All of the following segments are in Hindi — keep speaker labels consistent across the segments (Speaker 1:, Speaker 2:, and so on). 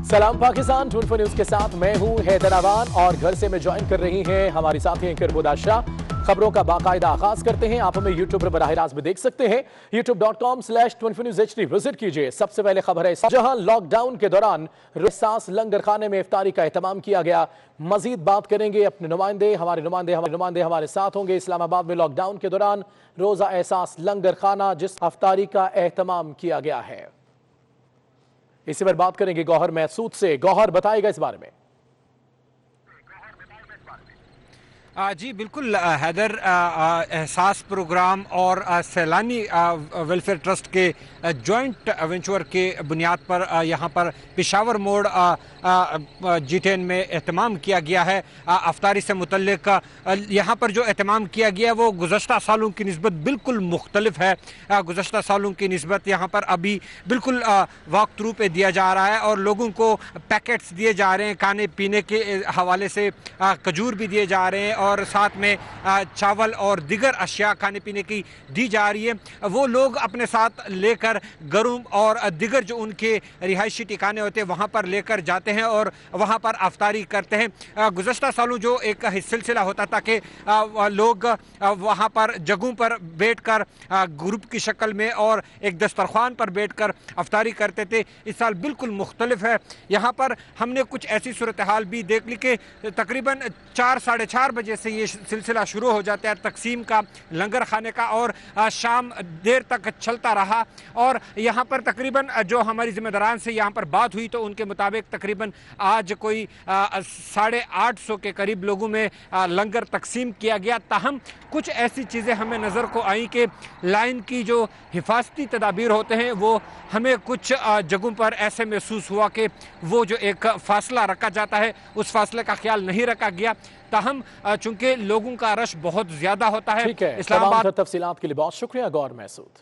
Speaker 1: सलाम पाकिस्तान 24 न्यूज के साथ मैं हूं हैदराबाद और घर से मैं ज्वाइन कर रही हैं हमारी साथी एंकर मुदाशा। खबरों का बाकायदा आगाज करते हैं। आप हमें यूट्यूब पर बराह रास्त भी देख सकते हैं। youtube.com/24newshd विजिट कीजिए। सबसे पहले खबर है जहां लॉकडाउन के दौरान रिसास लंगर खाने में इफ्तारी का एहतमाम किया गया। मजीद बात करेंगे अपने नुमाइंदे हमारे साथ होंगे। इस्लामाबाद में लॉकडाउन के दौरान रोजा एहसास लंगर खाना जिस इफ्तारी का एहतमाम किया गया है, इसी पर बात करेंगे गौहर महसूद से। गौहर बताएगा इस बारे में।
Speaker 2: जी बिल्कुल हैदर, एहसास प्रोग्राम और सैलानी वेलफेयर ट्रस्ट के जॉइंट वेंचर के बुनियाद पर यहाँ पर पेशावर मोड़ G10 में एहतमाम किया गया है। अफ्तारी से मुतल्लिक यहाँ पर जो एहतमाम किया गया है वो गुज़श्ता सालों की निस्बत बिल्कुल मुख्तलिफ है। गुज़श्ता सालों की निस्बत यहाँ पर अभी बिल्कुल वॉक थ्रू पे दिया जा रहा है और लोगों को पैकेट्स दिए जा रहे हैं। खाने पीने के हवाले से खजूर भी दिए जा रहे हैं और साथ में चावल और दिगर अशिया खाने पीने की दी जा रही है। वो लोग अपने साथ लेकर घरों और दिगर जो उनके रिहायशी ठिकाने होते हैं वहाँ पर लेकर जाते हैं और वहाँ पर अफ्तारी करते हैं। गुज़श्ता सालों जो एक सिलसिला होता था कि लोग वहाँ पर जगहों पर बैठकर ग्रुप की शक्ल में और एक दस्तरखान पर बैठकर अफ्तारी करते थे, इस साल बिल्कुल मुख्तलिफ है। यहाँ पर हमने कुछ ऐसी सूरत हाल भी देख ली कि तकरीबन 4 साढ़े 4 बजे से ये सिलसिला शुरू हो जाता है तकसीम का, लंगर खाने का, और शाम देर तक चलता रहा। और यहाँ पर तकरीबन जो हमारी जिम्मेदारान से यहाँ पर बात हुई तो उनके मुताबिक तकरीबन आज कोई 850 के करीब लोगों में लंगर तकसीम किया गया। ताहम कुछ ऐसी चीज़ें हमें नज़र को आई कि लाइन की जो हिफाजती तदाबीर होते हैं वो हमें कुछ जगहों पर ऐसे महसूस हुआ कि वो जो एक फासला रखा जाता है उस फासले का ख्याल नहीं रखा गया। ताहम चूंकि लोगों का रश बहुत ज्यादा होता है।
Speaker 1: ठीक है, इस्लामाबाद तफसीलात के लिए बहुत शुक्रिया गौर महसूद।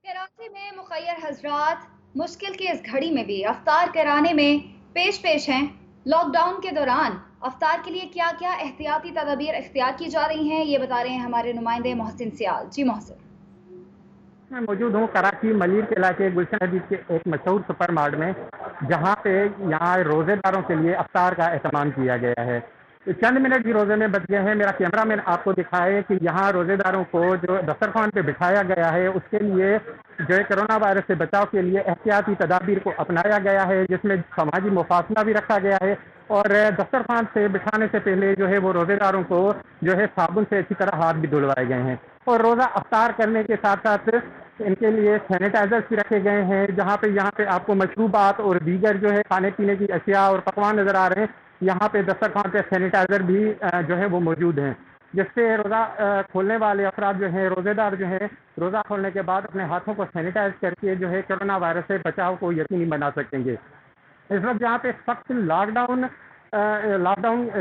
Speaker 3: कराची में मुखय्यर हजरात मुश्किल की इस घड़ी में भी अफ्तार कराने में पेश हैं। लॉकडाउन के दौरान अफ्तार के लिए क्या क्या एहतियाती तदाबीर इख्तियार की जा रही हैं, ये बता रहे हैं हमारे नुमाइंदे मोहसिन सियाल। जी मोहसिन।
Speaker 4: मैं मौजूद हूँ कराची मलिर के इलाके गुलशन हदीद के एक मशहूर सुपर मार्ट में, जहाँ पे यहाँ रोज़ेदारों के लिए अफ्तार का एहतमाम किया गया है। चंद मिनट भी रोज़े में बच गए हैं। मेरा कैमरामैन आपको दिखाए कि यहाँ रोज़ेदारों को जो दस्तरखान पे बिठाया गया है उसके लिए जो है कोरोना वायरस से बचाव के लिए एहतियाती तदाबीर को अपनाया गया है, जिसमें समाजी मुफासला भी रखा गया है और दस्तरखान से बिठाने से पहले जो है वो रोज़ेदारों को जो है साबुन से अच्छी तरह हाथ भी धुलवाए गए हैं और रोज़ा अफ्तार करने के साथ साथ इनके लिए सैनिटाइजर्स भी रखे गए हैं, जहाँ पे आपको मशरूबात और दीगर जो है खाने पीने की अशिया और पकवान नज़र आ रहे हैं। यहाँ पे दस्तरखान पे सैनिटाइजर भी जो है वो मौजूद हैं, जिससे रोज़ा खोलने वाले अफराद जो हैं, रोज़ेदार जो हैं, रोज़ा खोलने के बाद अपने हाथों को सैनिटाइज करके जो है कोरोना वायरस से बचाव को यकीनी बना सकेंगे। इस वक्त जहाँ पे सख्त लॉकडाउन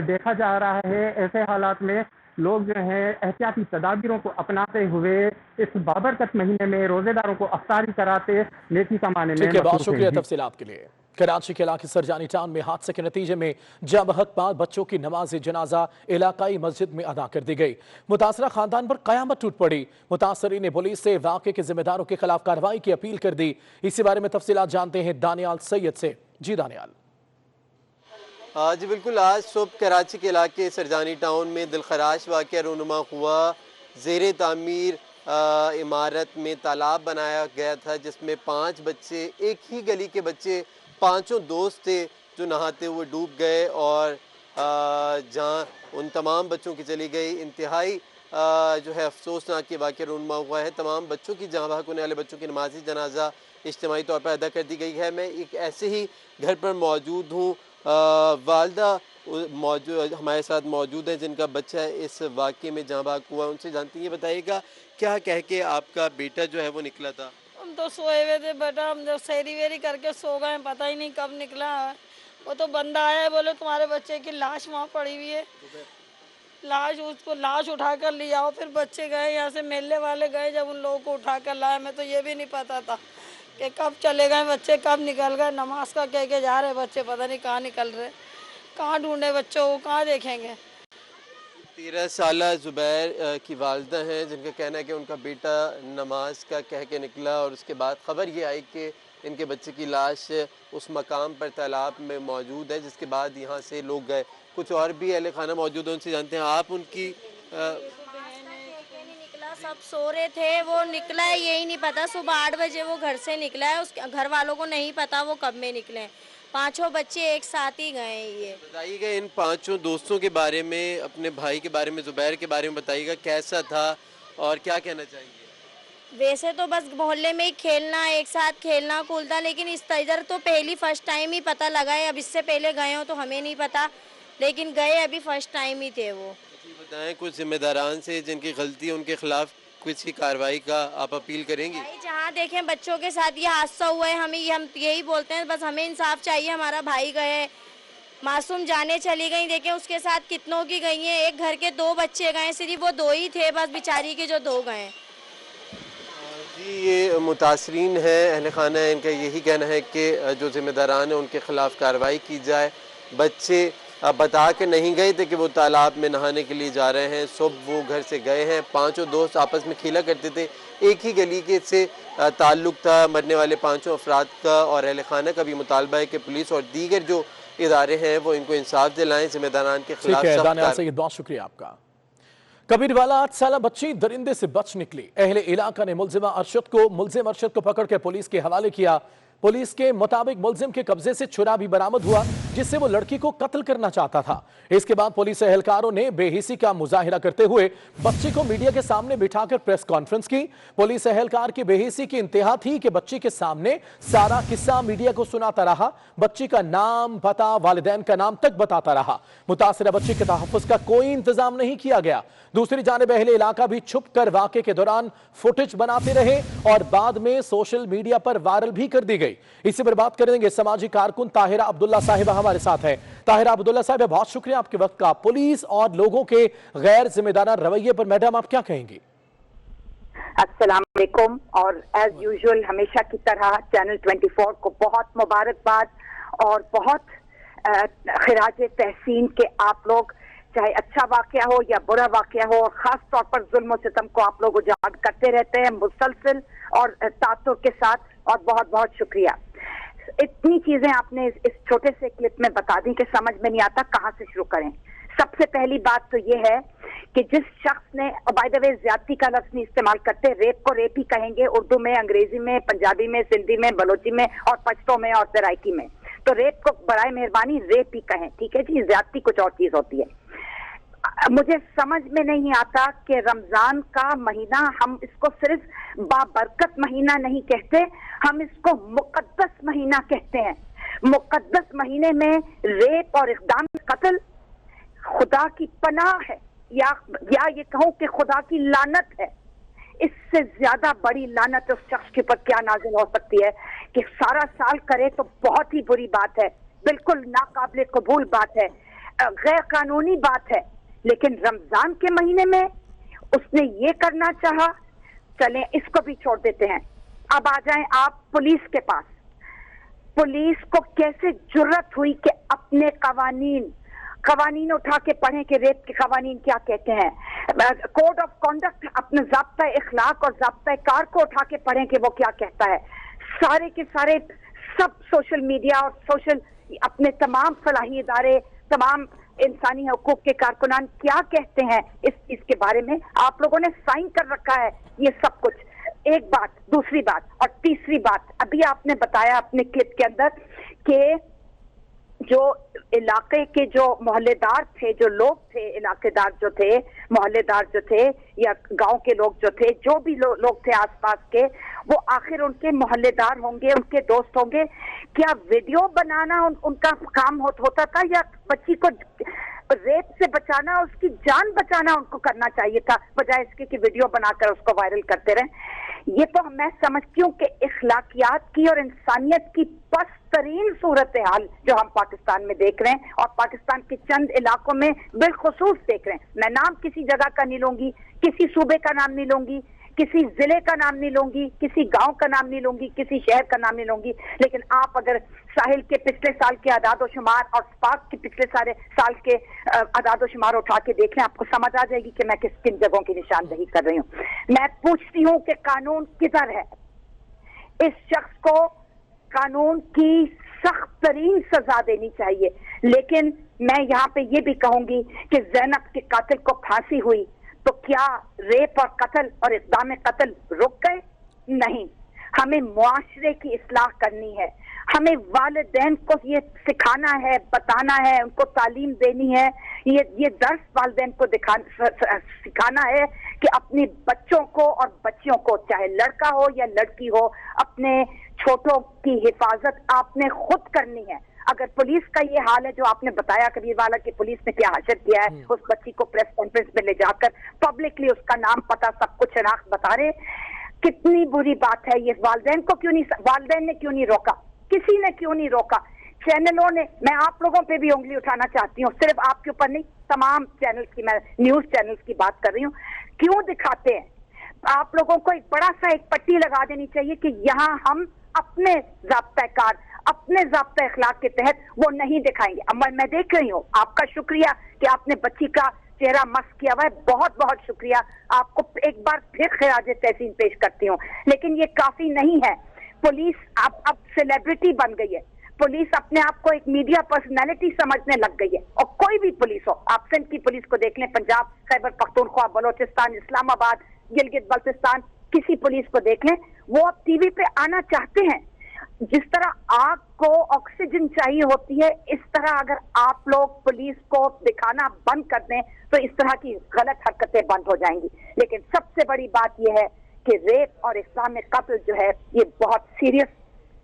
Speaker 4: देखा जा रहा है, ऐसे हालात में लोग जो है एहतियाती तदाबीरों को अपनाते हुए इस बाबरकत महीने में रोजेदारों को अफ्तारी कराते नेकी कमाने में।
Speaker 1: ठीक है, बहुत शुक्रिया तफसीलात के लिए। कराची के इलाके सरजानी टाउन में हादसे के नतीजे में जाबहक बाद बच्चों की नमाज जनाजा इलाकाई मस्जिद में अदा कर दी गई। मुतासरा खानदान पर कयामत टूट पड़ी। मुतासरीन ने पुलिस से वाक़े के जिम्मेदारों के खिलाफ कार्रवाई की अपील कर दी। इसी बारे में तफसीलात जानते हैं दानियाल सैयद से। जी दानियाल।
Speaker 5: जी बिल्कुल, आज सुबह कराची के इलाके सरजानी टाउन में दिलखराश वाक़या रूनुमा हुआ। ज़ेरे तामीर इमारत में तालाब बनाया गया था जिसमें 5 बच्चे, एक ही गली के बच्चे, 5 दोस्त थे जो नहाते हुए डूब गए और जहाँ उन तमाम बच्चों की चली गई। इंतहाई जो है अफसोसनाक ये वाक़या रूनुमा हुआ है। तमाम बच्चों की जहाँ भाग होने वाले बच्चों की नमाजी जनाजा इज्तिमाई तौर पर अदा कर दी गई है। मैं एक ऐसे ही घर पर मौजूद हूँ, वालदा मौजूद हमारे साथ मौजूद है जिनका बच्चा इस वाक़े में जहाँ भाग हुआ। उनसे जानते हैं, बताइएगा क्या कह के आपका बेटा जो है वो निकला था?
Speaker 6: हम तो सोए हुए थे बेटा, हम जब सैरी वेरी करके सो गए, पता ही नहीं कब निकला है। वो तो बंदा आया, बोले तुम्हारे बच्चे की लाश वहाँ पड़ी हुई है, लाश उठा कर ले आओ। फिर बच्चे गए, यहाँ से मेले वाले गए, जब उन लोगों को उठा कर लाया। मैं तो ये भी नहीं पता था कि कब चले गए बच्चे, कब निकल गए। नमाज का कह के जा रहे बच्चे, पता नहीं कहाँ निकल रहे, कहाँ ढूंढे बच्चों को, कहाँ देखेंगे।
Speaker 5: 13 साला जुबैर की वालदा हैं, जिनका कहना है कि उनका बेटा नमाज का कह के निकला और उसके बाद खबर ये आई कि इनके बच्चे की लाश उस मकाम पर तालाब में मौजूद है, जिसके बाद यहाँ से लोग गए। कुछ और भी अहले खाना मौजूद हैं, उनसे जानते हैं। आप उनकी
Speaker 7: निकला, सब सो रहे थे, वो निकला है यही नहीं पता। सुबह 8 बजे वो घर से निकला है, उसके घर वालों को नहीं पता वो कब में निकले हैं। 5 बच्चे एक साथ ही गए हैं। ये
Speaker 5: बताइएगा इन 5 दोस्तों के बारे में, अपने भाई के बारे में, जुबैर के बारे में बताइएगा, कैसा था और क्या कहना चाहेंगे?
Speaker 7: वैसे तो बस मोहल्ले में ही खेलना, एक साथ खेलना कूदना, लेकिन इधर तो फर्स्ट टाइम ही पता लगा है। अब इससे पहले गए हो तो हमें नहीं पता, लेकिन गए अभी फर्स्ट टाइम ही थे वो।
Speaker 5: बताएं कुछ जिम्मेदारान से जिनकी गलती है उनके खिलाफ कुछ की कार्रवाई का आप अपील करेंगी?
Speaker 7: जहाँ देखें बच्चों के साथ ये हादसा हुआ है, हम यही बोलते हैं, बस हमें इंसाफ चाहिए। हमारा भाई गए, मासूम जाने चली गई, देखें उसके साथ कितनों की गई हैं। एक घर के 2 बच्चे गए, सिर्फ वो 2 ही थे बस बेचारी के, जो 2 गए।
Speaker 5: जी, ये मुतासरीन है, अहले खाना है, इनका यही कहना है कि जो जिम्मेदारान है उनके खिलाफ कार्रवाई की जाए। बच्चे बता के नहीं गए थे कि वो तालाब में नहाने के लिए जा रहे हैं, सुबह वो घर से गए हैं। 5 दोस्त आपस में खेला करते थे, एक ही गली के से ताल्लुक़ था मरने वाले 5 अफराद का, और अहले खाना का भी मुतालबा है कि पुलिस और दीगर जो इदारे हैं वो इनको इंसाफ दिलाएं, जिम्मेदारान के खिलाफ।
Speaker 1: बहुत शुक्रिया आपका। कबीरवाला 8 साला बच्ची दरिंदे से बच निकली। अहले इलाका ने मुलजिम अरशद को पकड़ के पुलिस के हवाले किया। पुलिस के मुताबिक मुलजिम के कब्जे से छुरा भी बरामद हुआ, जिससे वो लड़की को कत्ल करना चाहता था। इसके बाद पुलिस एहलकारों ने बेहिसी का मुजाहिरा करते हुए बच्ची को मीडिया के सामने बिठाकर प्रेस कॉन्फ्रेंस की। पुलिस एहलकार की बेहिसी की इंतहा थी कि बच्ची के सामने सारा किस्सा मीडिया को सुनाता रहा। बच्ची का नाम, पता, वालिदैन का नाम तक बताता रहा। मुतासिरा बच्ची के तहफ़्फ़ुज़ का कोई इंतजाम नहीं किया गया। दूसरी जानिब अहले इलाका भी छुप कर वाक़े के दौरान फुटेज बनाते रहे और बाद में सोशल मीडिया पर वायरल भी कर दी गई। इसी पर बात करेंगे समाजी कारकुन ताहिरा अब्दुल्ला साहिबा हमारे साथ है। ताहिरा अब्दुल्ला साहिबा, बहुत शुक्रिया आपके वक्त का। पुलिस और लोगों के गैर जिम्मेदाराना रवैये पर मैडम आप क्या कहेंगी?
Speaker 8: अस्सलाम वालेकुम। और एज यूजुअल हमेशा की तरह चैनल 24 को बहुत मुबारकबाद और बहुत खिराज तहसीन के आप लोग, चाहे अच्छा वाकया हो या बुरा वाकया हो, और खास तौर पर जुल्म और सितम को आप लोग उजागर करते रहते हैं मुसलसल और तातुर के साथ, और बहुत बहुत शुक्रिया। इतनी चीजें आपने इस छोटे से क्लिप में बता दी कि समझ में नहीं आता कहाँ से शुरू करें। सबसे पहली बात तो ये है कि जिस शख्स ने, बाय द वे ज्यादती का लफ्ज नहीं इस्तेमाल करते, रेप को रेप ही कहेंगे, उर्दू में, अंग्रेजी में, पंजाबी में, सिंधी में, बलोची में और पश्तो में और सराइकी में, तो रेप को बराए मेहरबानी रेप ही कहें, ठीक है जी। ज्यादती कुछ और चीज होती है। मुझे समझ में नहीं आता कि रमजान का महीना हम इसको सिर्फ बाबरकत महीना नहीं कहते, हम इसको मुकद्दस महीना कहते हैं। मुकद्दस महीने में रेप और इक़दाम कत्ल खुदा की पनाह है, या ये कहूं कि खुदा की लानत है। इससे ज्यादा बड़ी लानत उस शख्स के ऊपर क्या नाज़िल हो सकती है कि सारा साल करे तो बहुत ही बुरी बात है, बिल्कुल नाकाबिले कबूल बात है, गैर कानूनी बात है। लेकिन रमजान के महीने में उसने ये करना चाहा, चलें इसको भी छोड़ देते हैं। अब आ जाएं आप पुलिस के पास। पुलिस को कैसे जुर्रत हुई कि अपने कवानीन उठा के पढ़ें कि रेप के कवानीन क्या कहते हैं, कोड ऑफ कॉन्डक्ट, अपने ज़ाब्ता इखलाक और ज़ाब्ता कार को उठा के पढ़ें कि वो क्या कहता है। सारे के सारे सब सोशल मीडिया और सोशल अपने तमाम फलाही इदारे, तमाम इंसानी हकूक के कारकुनान क्या कहते हैं इस चीज के बारे में। आप लोगों ने साइन कर रखा है ये सब कुछ। एक बात, दूसरी बात और तीसरी बात, अभी आपने बताया अपने क्लिप के अंदर कि जो इलाके के जो मोहल्लेदार थे, जो लोग थे, इलाकेदार जो थे, मोहल्लेदार जो थे, या गांव के लोग जो थे, जो भी लोग थे आसपास के, वो आखिर उनके मोहल्लेदार होंगे, उनके दोस्त होंगे। क्या वीडियो बनाना उनका काम होता था, या बच्ची को रेप से बचाना, उसकी जान बचाना उनको करना चाहिए था, बजाय इसके कि वीडियो बनाकर उसको वायरल करते रहे। ये तो मैं समझती हूँ कि इखलाकियात की और इंसानियत की पस्तरीन सूरत हाल जो हम पाकिस्तान में देख रहे हैं, और पाकिस्तान के चंद इलाकों में बिलखुसूस देख रहे हैं। मैं नाम किसी जगह का नहीं लूंगी, किसी सूबे का नाम नहीं लूंगी, किसी जिले का नाम नहीं लूंगी, किसी गांव का नाम नहीं लूंगी, किसी शहर का नाम नहीं लूंगी, लेकिन आप अगर साहिल के पिछले साल के आदाद-ओ-शुमार और स्पार्क के पिछले सारे साल के आदाद-ओ-शुमार उठा के देख लें, आपको समझ आ जाएगी कि मैं किन जगहों की निशानदेही कर रही हूँ। मैं पूछती हूँ कि कानून किधर है? इस शख्स को कानून की सख्त तरीन सजा देनी चाहिए। लेकिन मैं यहाँ पे ये भी कहूंगी कि ज़ैनब के कातिल को फांसी हुई तो क्या रेप और कत्ल और इक़दाम कत्ल रुक गए? नहीं। हमें मुआशरे की इस्लाह करनी है, हमें वालिदैन को ये सिखाना है, बताना है, उनको तालीम देनी है, ये दर्स वालिदैन को सिखाना है कि अपने बच्चों को और बच्चियों को, चाहे लड़का हो या लड़की हो, अपने छोटों की हिफाजत आपने खुद करनी है। अगर पुलिस का ये हाल है जो आपने बताया कबीरवाला की पुलिस ने क्या हशर किया है, उस बच्ची को प्रेस कॉन्फ्रेंस में ले जाकर पब्लिकली उसका नाम पता सब कुछ शनाख्त बता रहे, कितनी बुरी बात है ये। वालिदैन ने क्यों नहीं रोका? किसी ने क्यों नहीं रोका? चैनलों ने, मैं आप लोगों पे भी उंगली उठाना चाहती हूँ, सिर्फ आपके ऊपर नहीं, तमाम चैनल्स की, मैं न्यूज चैनल्स की बात कर रही हूँ। क्यों दिखाते हैं? आप लोगों को एक बड़ा सा एक पट्टी लगा देनी चाहिए कि यहाँ हम अपने ज़ाब्ता-ए-कार, अपने ज़ाब्ता-ए-अखलाक के तहत वो नहीं दिखाएंगे। अब मैं देख रही हूँ, आपका शुक्रिया कि आपने बच्ची का चेहरा मस्क किया हुआ है, बहुत बहुत शुक्रिया। आपको एक बार फिर खिराज तहसीन पेश करती हूँ, लेकिन ये काफी नहीं है। पुलिस अब सेलिब्रिटी बन गई है, पुलिस अपने आप को एक मीडिया पर्सनैलिटी समझने लग गई है। और कोई भी पुलिस हो, आप सिंध की पुलिस को देख लें, पंजाब, खैबर पख्तूनख्वा, बलोचिस्तान, इस्लामाबाद, गिलगित बल्तिस्तान, किसी पुलिस को देख लें, वो अब टीवी पे आना चाहते हैं। जिस तरह आग को ऑक्सीजन चाहिए होती है, इस तरह अगर आप लोग पुलिस को दिखाना बंद कर दें तो इस तरह की गलत हरकतें बंद हो जाएंगी। लेकिन सबसे बड़ी बात यह है कि रेप और इस्लामिक कत्ल जो है ये बहुत सीरियस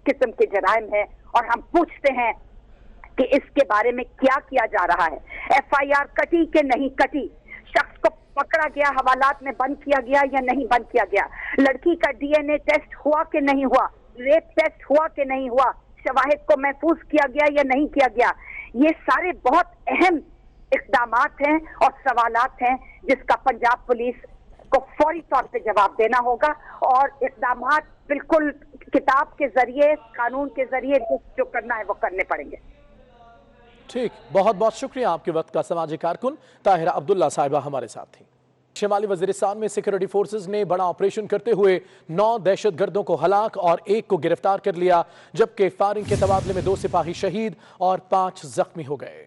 Speaker 8: किस्म के जराइम है, और हम पूछते हैं कि इसके बारे में क्या किया जा रहा है। FIR कटी कि नहीं कटी? शख्स को पकड़ा गया, हवालात में बंद किया गया या नहीं बंद किया गया? लड़की का DNA टेस्ट हुआ कि नहीं हुआ? रेप टेस्ट हुआ कि नहीं हुआ? शवाहिद को महफूज किया गया या नहीं किया गया? ये सारे बहुत अहम इक़दामात हैं और सवालात हैं जिसका पंजाब पुलिस को फौरी तौर पे जवाब देना होगा, और इक़दामात बिल्कुल किताब के जरिए, कानून के जरिए जो करना है वो करने पड़ेंगे।
Speaker 1: ठीक, बहुत बहुत शुक्रिया आपके वक्त का। समाजी कारकुन ताहिरा अब्दुल्ला साहिबा हमारे साथ थी। शिमाली वजीरिस्तान में सिक्योरिटी फोर्सेज ने बड़ा ऑपरेशन करते हुए 9 दहशतगर्दों को हलाक और 1 को गिरफ्तार कर लिया, जबकि फायरिंग के तबादले में 2 सिपाही शहीद और 5 जख्मी हो गए।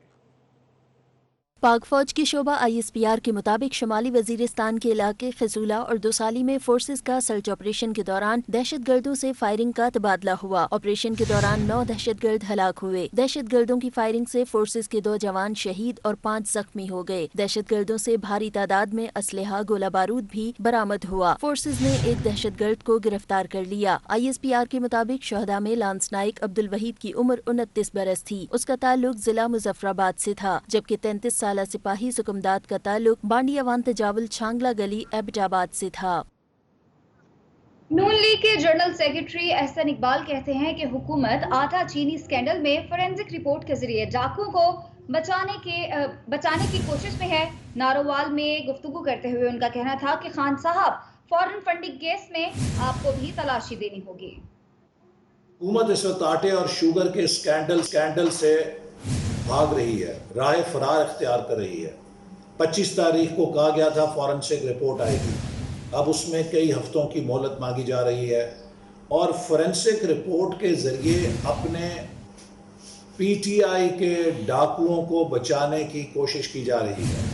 Speaker 9: पाक फौज की शोबा ISPR के मुताबिक शुमाली वजीरिस्तान के इलाके खसूला और दोसाली में फोर्सेज का सर्च ऑपरेशन के दौरान दहशतगर्दों से फायरिंग का तबादला हुआ। ऑपरेशन के दौरान 9 दहशतगर्द हलाक हुए। दहशतगर्दों की फायरिंग से फोर्सेज के 2 जवान शहीद और 5 जख्मी हो गए। दहशतगर्दों से भारी तादाद में असलहा, गोला बारूद भी बरामद हुआ। फोर्सेज ने एक दहशतगर्द को गिरफ्तार कर लिया। ISPR के मुताबिक शहदा में लांस नाइक अब्दुल वहीद की उम्र 29 बरस थी। उसका ताल्लुक जिला मुजफ्फराबाद से था, जबकि 33 साल सिपाही सुकुमदाद का ताल्लुक बांडियावान तजावल छांगला गली एबटाबाद से था।
Speaker 3: नून लीग के जनरल सेक्रेटरी एहसन इकबाल कहते हैं कि हुकूमत आटा चीनी स्कैंडल में फोरेंसिक रिपोर्ट के जरिए डाकुओं को बचाने की कोशिश में है। नारोवाल में गुफ्तगू करते हुए उनका कहना था कि खान साहब, फॉरेन फंडिंग केस में आपको भी तलाशी देनी होगी।
Speaker 10: हुकूमत इस वक्त आटे और शुगर के स्कैंडल से भाग रही है, राह फरार इख्तियार कर रही है। 25 तारीख को कहा गया था फॉरेंसिक रिपोर्ट आएगी, अब उसमें कई हफ्तों की मोहलत मांगी जा रही है, और फॉरेंसिक रिपोर्ट के ज़रिए अपने PTI के डाकुओं को बचाने की कोशिश की जा रही है।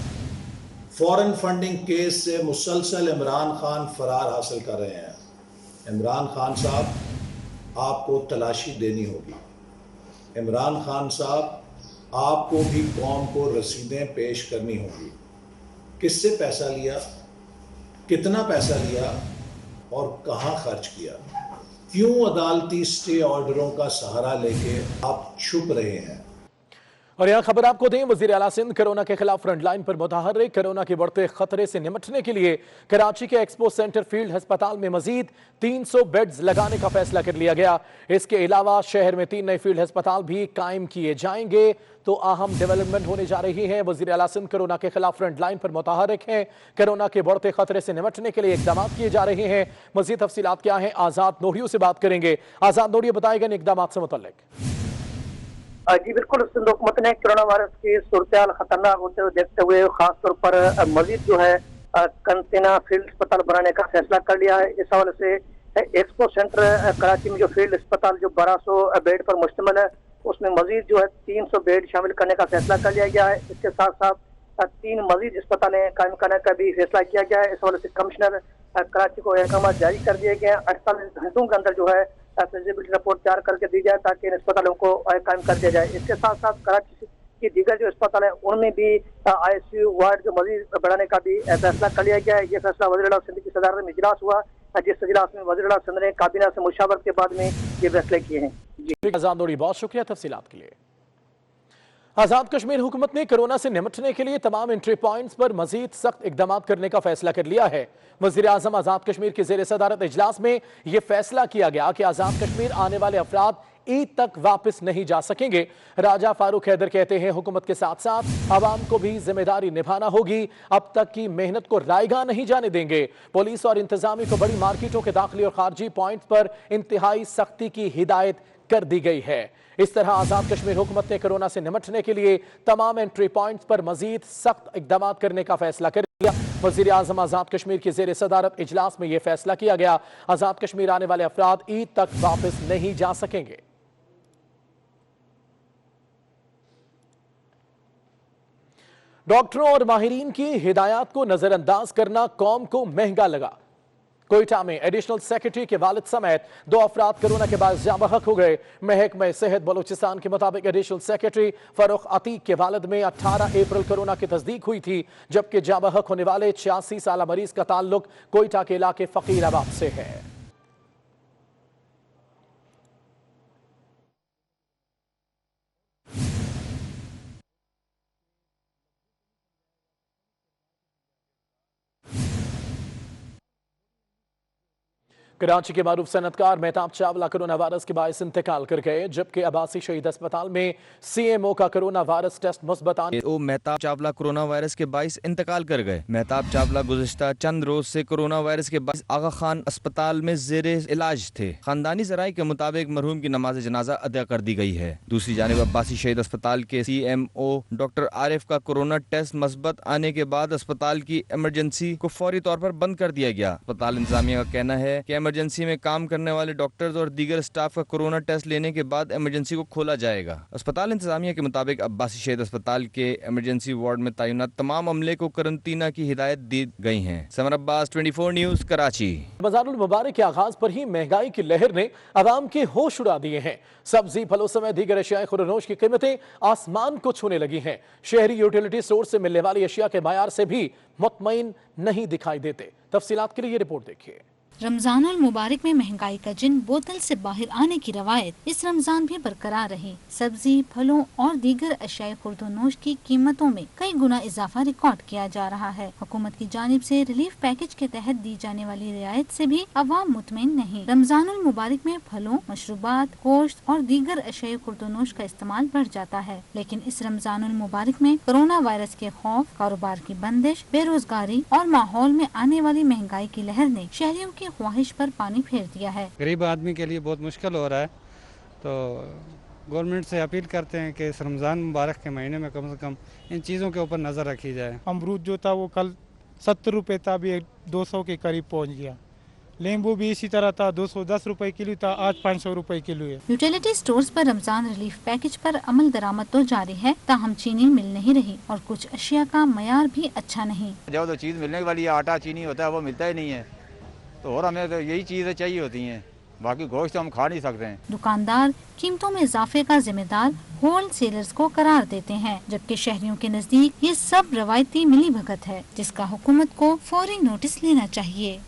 Speaker 10: फॉरेन फंडिंग केस से मुसलसल इमरान खान फरार हासिल कर रहे हैं। इमरान खान साहब, आपको तलाशी देनी होगी। इमरान खान साहब, आपको भी कौम को रसीदें पेश करनी होगी। किससे पैसा लिया, कितना पैसा लिया और कहां खर्च किया? क्यों अदालती स्टे ऑर्डरों का सहारा लेके आप छुप रहे हैं?
Speaker 1: और यहाँ खबर आपको दें, वजीर आला सिंध कोरोना के खिलाफ फ्रंटलाइन पर मुतहर्रिक। कोरोना के बढ़ते खतरे से निपटने के लिए कराची के एक्सपो सेंटर फील्ड अस्पताल में मजीद 300 बेड्स लगाने का फैसला कर लिया गया। इसके अलावा शहर में 3 नए फील्ड अस्पताल भी कायम किए जाएंगे। तो अहम डेवलपमेंट होने जा रही है। वजीर आला सिंध कोरोना के खिलाफ फ्रंटलाइन पर मुतहर्रिक है। कोरोना के बढ़ते खतरे से निपटने के लिए इकदाम किए जा रहे हैं। मजीद तफसीलात क्या है, आजाद नोड़ियों से बात करेंगे। आजाद नोड़ियों बताएगा इन इकदाम से मुतल्लिक।
Speaker 11: जी बिल्कुल, सिंध हुकूमत ने कोरोना वायरस की सूरत खतरनाक होते हुए देखते हुए खासतौर पर मजीद जो है कंटेनर फील्ड अस्पताल बनाने का फैसला कर लिया है। इस हवाले से एक्सपो सेंटर कराची में जो फील्ड अस्पताल जो 1200 बेड पर मुश्तमिल है, उसमें मजीद जो है 300 बेड शामिल करने का फैसला कर लिया गया है। इसके साथ साथ 3 मजीद अस्पतालें कायम करने का भी फैसला किया गया है। इस हवाले से कमिश्नर कराची को अहकाम जारी कर दिए गए हैं। 48 घंटों के अंदर जो है फिजिबिलिटी रिपोर्ट तैयार करके दी जाए ताकि इन अस्पतालों को कायम कर दिया जाए। इसके साथ साथ कराची की दीगर जो अस्पताल है उनमें भी ICU वार्ड जो मजीद बढ़ाने का भी फैसला कर लिया गया है। ये फैसला वज़ीर-ए-आला सिंध की सदारत में इजलास हुआ, जिस इजलास में वज़ीर-ए-आला सिंध ने काबीना से मुशावरत के बाद में ये फैसले किए हैं। जी
Speaker 1: आजाद नोड़ी, बहुत शुक्रिया तफसीलात के लिए। आजाद कश्मीर हुकूमत ने कोरोना से निपटने के लिए तमाम एंट्री पॉइंट्स पर मजीद सख्त इकदाम करने का फैसला कर लिया है। वजीर आजम आजाद कश्मीर के जेर सदारत इजलास में यह फैसला किया गया कि आजाद कश्मीर आने वाले अफराद ईद तक वापस नहीं जा सकेंगे। राजा फारूक हैदर कहते हैं, हुकूमत के साथ साथ आवाम को भी जिम्मेदारी निभाना होगी। अब तक की मेहनत को रायगा नहीं जाने देंगे। पुलिस और इंतजामी को बड़ी मार्केटों के दाखिली और खारजी पॉइंट पर इंतहाई सख्ती की हिदायत कर दी गई है। इस तरह आजाद कश्मीर हुकूमत ने कोरोना से निपटने के लिए तमाम एंट्री पॉइंट्स पर मजीद सख्त इकदाम करने का फैसला कर लिया। वजीर आजम आजाद कश्मीर की जेर सदारत इजलास में यह फैसला किया गया, आजाद कश्मीर आने वाले अफराद ईद तक वापस नहीं जा सकेंगे। डॉक्टरों और माहिरीन की हिदायत को नजरअंदाज करना कौम को महंगा लगा। कोयटा में एडिशनल सेक्रेटरी के वालिद समेत 2 अफराद कोरोना के बाद जाँ बहक हो गए। महकमा सेहत बलूचिस्तान के मुताबिक एडिशनल सेक्रेटरी फरूख अतीक के वालिद में 18 अप्रैल कोरोना की तस्दीक हुई थी, जबकि जाँ बहक होने वाले 86 साल मरीज का ताल्लुक कोयटा के इलाके फकीराबाद से है। कराची के मारूफ सनतकार मेहताब चावला कोरोना वायरस के बायस इंतकाल कर गए, जबकि अब्बासी शहीद अस्पताल में CMO का कोरोना वायरस टेस्ट मुस्बत आने
Speaker 12: मेहताब चावला कोरोना वायरस के बायस इंतकाल कर गए। मेहताब चावला गुज़िश्ता चंद रोज से कोरोना वायरस के बायस आगा खान अस्पताल में जेरे इलाज थे। खानदानी जराये के मुताबिक मरहूम की नमाज जनाजा अदा कर दी गई है। दूसरी जानिब अब्बासी शहीद अस्पताल के CMO डॉक्टर आरिफ का कोरोना टेस्ट मुस्बत आने के बाद अस्पताल की इमरजेंसी को फौरी तौर पर बंद कर दिया गया। अस्पताल इंतजामिया का कहना है कि इमरजेंसी में काम करने वाले डॉक्टर्स और दीगर स्टाफ का कोरोना टेस्ट लेने के बाद इमरजेंसी को खोला जाएगा। अस्पताल इंतजामिया के मुताबिक अब्बासी शहीद अस्पताल के इमरजेंसी वार्ड में तैनात तमाम अमले को करंतना की हिदायत दी गई है। समर अब्बास, 24 न्यूज, कराची। रमजानुल मुबारक के आगाज पर ही महंगाई की लहर ने आवाम के होश उड़ा दिए हैं। सब्जी, फलों समेत दीगर अशिया खुरनोश की कीमतें आसमान को छूने लगी हैं। शहरी यूटिलिटी स्टोर से मिलने वाली अशिया के मायार से भी मुतमईन नहीं दिखाई देते। तफसीलात के लिए ये रिपोर्ट देखिए।
Speaker 13: रमजानुल मुबारक में महंगाई का जिन बोतल से बाहर आने की रवायत इस रमजान भी बरकरार रही। सब्जी, फलों और दीगर अशिया खुर्दोनोश की कीमतों में कई गुना इजाफा रिकॉर्ड किया जा रहा है। हुकूमत की जानिब से रिलीफ पैकेज के तहत दी जाने वाली रियायत से भी अवाम मुतमईन नहीं। रमजानुल मुबारक में फलों, मशरूबात, गोश्त और दीगर अशिया खुर्दोनोश का इस्तेमाल बढ़ जाता है, लेकिन इस रमजानुल मुबारक में कोरोना वायरस के खौफ, कारोबार की बंदिश, बेरोजगारी और माहौल में आने वाली महंगाई की लहर ने शहरियों की ख्वाहिश पर पानी फेर दिया है।
Speaker 14: गरीब आदमी के लिए बहुत मुश्किल हो रहा है, तो गवर्नमेंट से अपील करते हैं कि इस रमज़ान मुबारक के महीने में कम से कम इन चीज़ों के ऊपर नज़र रखी जाए।
Speaker 15: अमरूद जो था वो कल 70 रुपये था, अभी 200 के करीब पहुंच गया। नींबू भी इसी तरह था, 210 रुपए किलो था, आज 500 रुपए किलो है।
Speaker 13: यूटिलिटी स्टोर्स पर रमजान रिलीफ पैकेज पर अमल दरामद तो जारी है, ताहम चीनी मिल नहीं रही और कुछ अशिया का मयार भी अच्छा नहीं।
Speaker 16: जो तो चीज़ मिलने वाली है, आटा चीनी होता है, वो मिलता ही नहीं है, तो और हमें तो यही चीज़ें चाहिए होती हैं, बाकी गोश्त हम खा नहीं सकते हैं।
Speaker 13: दुकानदार कीमतों में इजाफे का जिम्मेदार होल सेलर्स को करार देते हैं, जबकि शहरियों के नजदीक ये सब रवायती मिली भगत है, जिसका हुकूमत को फौरी नोटिस लेना चाहिए।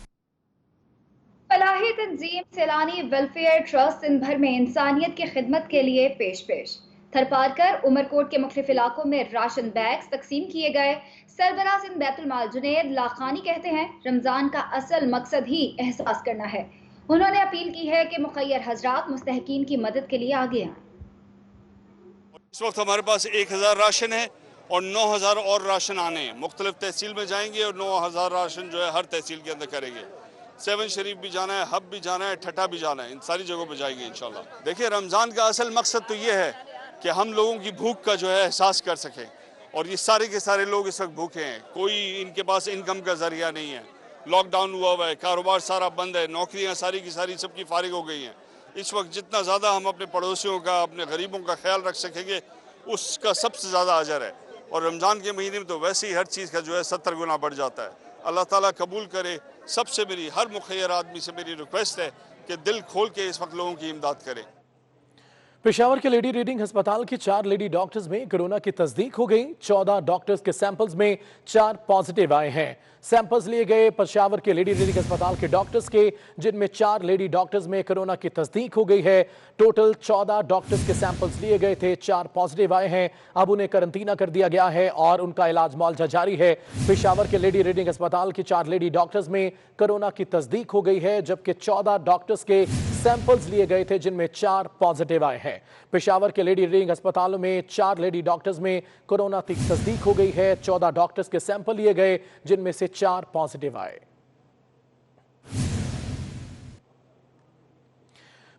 Speaker 3: फलाही तंजीम सैलानी वेलफेयर ट्रस्ट सिंध भर में इंसानियत की खिदमत के लिए पेश थरपारकर उमरकोट के मुख्तलिफ इलाकों में राशन बैग्स तकसीम किए गए। सरबराह सिंध बैतुल माल जुनैद लाखानी कहते हैं रमजान का असल मकसद ही एहसास करना है। उन्होंने अपील की है कि मुखय्यर हजरात मुस्तहकीन की मदद के लिए आगे आएं।
Speaker 17: इस वक्त हमारे पास 1000 राशन है और 9000 और राशन आने हैं। मुख्तलिफ तहसील में जाएंगे और 9000 राशन जो है हर तहसील के अंदर करेंगे। 7 शरीफ भी जाना है, हब भी जाना है, ठट्टा भी जाना है, इन सारी जगहों पे जाएंगे इंशाल्लाह। देखिए, रमज़ान का असल मकसद तो ये है कि हम लोगों की भूख का जो है एहसास कर सकें, और ये सारे के सारे लोग इस वक्त भूखे हैं। कोई इनके पास इनकम का जरिया नहीं है, लॉकडाउन हुआ हुआ है, कारोबार सारा बंद है, नौकरियाँ सारी की सारी सबकी फारिग हो गई हैं। इस वक्त जितना ज़्यादा हम अपने पड़ोसियों का, अपने गरीबों का ख्याल रख सकेंगे उसका सबसे ज़्यादा अजर है। और रमज़ान के महीने में तो वैसे ही हर चीज़ का जो है 70 गुना बढ़ जाता है। अल्लाह ताला कबूल करे। सबसे मेरी हर मुखय्यर आदमी से मेरी रिक्वेस्ट है कि दिल खोल के इस वक्त लोगों की इमदाद करें।
Speaker 1: पेशावर के लेडी रीडिंग अस्पताल की 4 लेडी डॉक्टर्स में कोरोना की तस्दीक हो गई। 14 डॉक्टर्स के सैंपल्स में 4 पॉजिटिव आए हैं। सैंपल्स लिए गए पेशावर के लेडी रीडिंग अस्पताल के डॉक्टर्स के, जिनमें 4 लेडी डॉक्टर्स में कोरोना की तस्दीक हो गई है। टोटल 14 डॉक्टर्स के सैंपल्स लिए गए थे, 4 पॉजिटिव आए हैं। अब उन्हें करंटीना कर दिया गया है और उनका इलाज मौलजा जारी है। पेशावर के लेडी रीडिंग अस्पताल की 4 लेडी डॉक्टर्स में कोरोना की तस्दीक हो गई है, जबकि 14 डॉक्टर्स के सैंपल्स लिए गए थे, जिनमें 4 पॉजिटिव आए हैं। पेशावर के लेडी रीडिंग अस्पतालों में 4 लेडी डॉक्टर्स में कोरोना की तस्दीक हो गई है। 14 डॉक्टर्स के सैंपल लिए गए, जिनमें से 4 पॉजिटिव आए।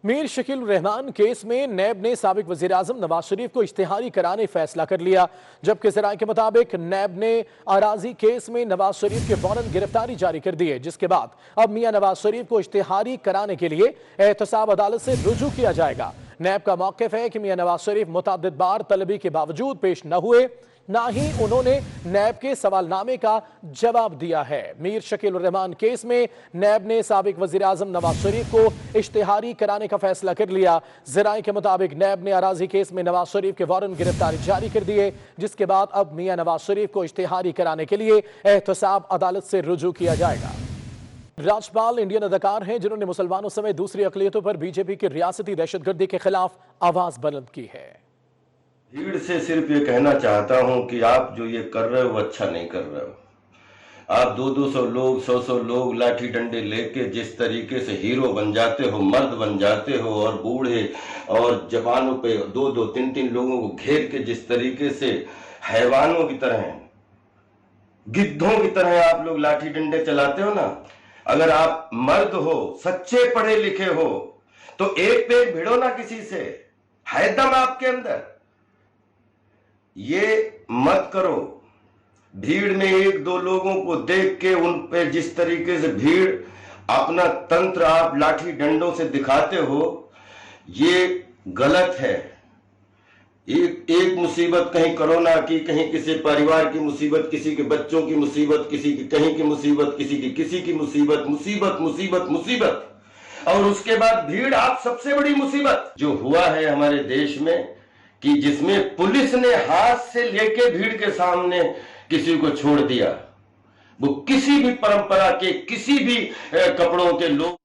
Speaker 1: मीर शकील रहमान केस में नैब ने साबिक वजीर आजम नवाज शरीफ को इश्तिहारी कराने फैसला कर लिया, जबकि ज़राए के मुताबिक नैब ने अराजी केस में नवाज शरीफ के वारंट गिरफ्तारी जारी कर दी है, जिसके बाद अब मियां नवाज शरीफ को इश्तिहारी कराने के लिए एहतसाब अदालत से रुजू किया जाएगा। नैब का मौक़िफ़ है कि मियां नवाज शरीफ मुतअद्दिद बार तलबी के बावजूद पेश न हुए, ना ही उन्होंने नैब के सवालनामे का जवाब दिया है। मीर शकील रहमान केस में नैब ने साबिक वजीर आजम नवाज शरीफ को इश्तिहारी कराने का फैसला कर लिया। ज़राए के मुताबिक नैब ने अराजी केस में नवाज शरीफ के वारंट गिरफ्तारी जारी कर दिए, जिसके बाद अब मियां नवाज शरीफ को इश्तिहारी कराने के लिए एहतसाब अदालत से रुजू किया जाएगा। राजपाल इंडियन अदाकार हैं जिन्होंने मुसलमानों समेत दूसरी अक़लियतों पर बीजेपी की रियासती दहशतगर्दी के खिलाफ आवाज बुलंद की है।
Speaker 18: भीड़ से सिर्फ ये कहना चाहता हूं कि आप जो ये कर रहे हो वो अच्छा नहीं कर रहे हो। आप 200 लोग 100 लोग लाठी डंडे लेके जिस तरीके से हीरो बन जाते हो, मर्द बन जाते हो, और बूढ़े और जवानों पे 2-2, 3-3 लोगों को घेर के जिस तरीके से हैवानों की तरह, गिद्धों की तरह आप लोग लाठी डंडे चलाते हो ना, अगर आप मर्द हो, सच्चे पढ़े लिखे हो, तो एक पे एक भिड़ो ना किसी से, है दम आपके अंदर। ये मत करो। भीड़ में 1-2 लोगों को देख के उन पे जिस तरीके से भीड़ अपना तंत्र आप लाठी डंडों से दिखाते हो, ये गलत है। एक मुसीबत कहीं कोरोना की, कहीं किसी परिवार की मुसीबत, किसी के बच्चों की मुसीबत, किसी की कहीं की मुसीबत, किसी की मुसीबत, मुसीबत मुसीबत मुसीबत, और उसके बाद भीड़ आप सबसे बड़ी मुसीबत। जो हुआ है हमारे देश में कि जिसमें पुलिस ने हाथ से लेके भीड़ के सामने किसी को छोड़ दिया, वो किसी भी परंपरा के, किसी भी कपड़ों के लोग